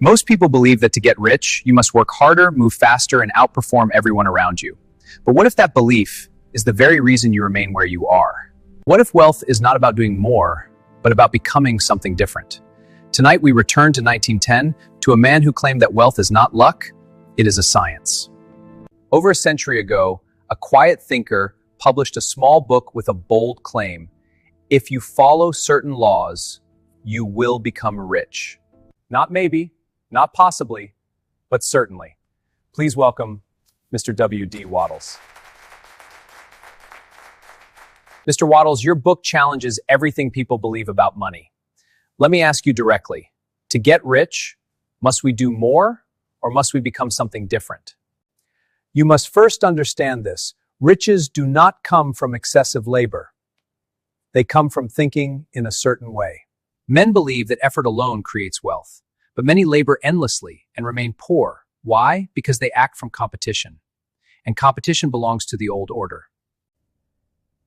Most people believe that to get rich, you must work harder, move faster, and outperform everyone around you. But what if that belief is the very reason you remain where you are? What if wealth is not about doing more, but about becoming something different? Tonight, we return to 1910, to a man who claimed that wealth is not luck, it is a science. Over a century ago, a quiet thinker published a small book with a bold claim: if you follow certain laws, you will become rich. Not maybe, not possibly, but certainly. Please welcome Mr. W.D. Wattles. Mr. Wattles, your book challenges everything people believe about money. Let me ask you directly, to get rich, must we do more or must we become something different? You must first understand this. Riches do not come from excessive labor. They come from thinking in a certain way. Men believe that effort alone creates wealth, but many labor endlessly and remain poor. Why? Because they act from competition. And competition belongs to the old order.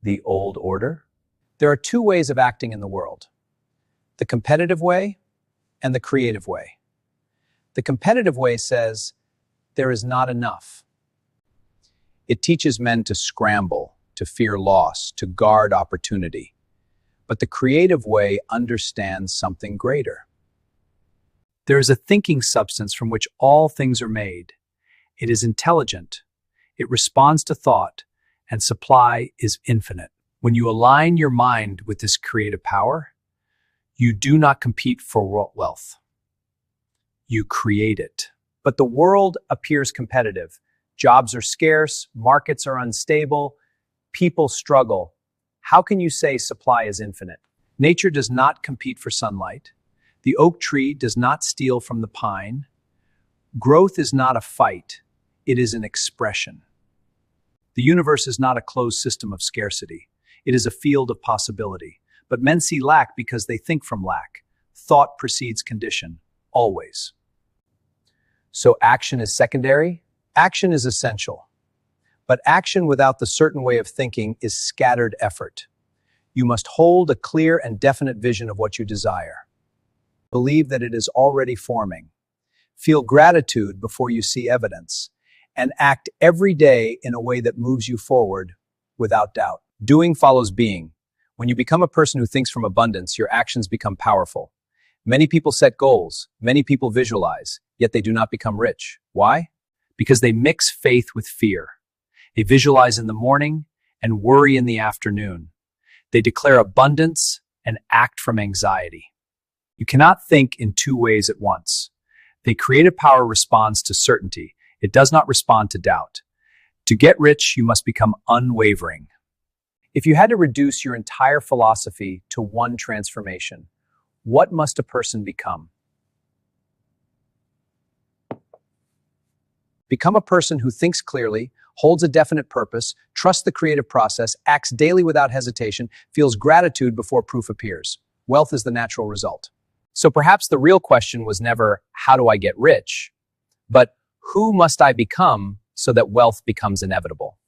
The old order? There are two ways of acting in the world: the competitive way and the creative way. The competitive way says, there is not enough. It teaches men to scramble, to fear loss, to guard opportunity. But the creative way understands something greater. There is a thinking substance from which all things are made. It is intelligent. It responds to thought, and supply is infinite. When you align your mind with this creative power, you do not compete for wealth. You create it. But the world appears competitive. Jobs are scarce, markets are unstable, people struggle. How can you say supply is infinite? Nature does not compete for sunlight. The oak tree does not steal from the pine. Growth is not a fight, it is an expression. The universe is not a closed system of scarcity. It is a field of possibility. But men see lack because they think from lack. Thought precedes condition, always. So action is secondary? Action is essential. But action without the certain way of thinking is scattered effort. You must hold a clear and definite vision of what you desire. Believe that it is already forming. Feel gratitude before you see evidence. And act every day in a way that moves you forward without doubt. Doing follows being. When you become a person who thinks from abundance, your actions become powerful. Many people set goals. Many people visualize, yet they do not become rich. Why? Because they mix faith with fear. They visualize in the morning and worry in the afternoon. They declare abundance and act from anxiety. You cannot think in two ways at once. The creative power responds to certainty. It does not respond to doubt. To get rich, you must become unwavering. If you had to reduce your entire philosophy to one transformation, what must a person become? Become a person who thinks clearly, holds a definite purpose, trusts the creative process, acts daily without hesitation, feels gratitude before proof appears. Wealth is the natural result. So perhaps the real question was never, how do I get rich? But who must I become so that wealth becomes inevitable?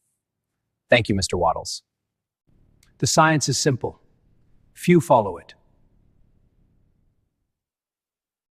Thank you, Mr. Wattles. The science is simple. Few follow it.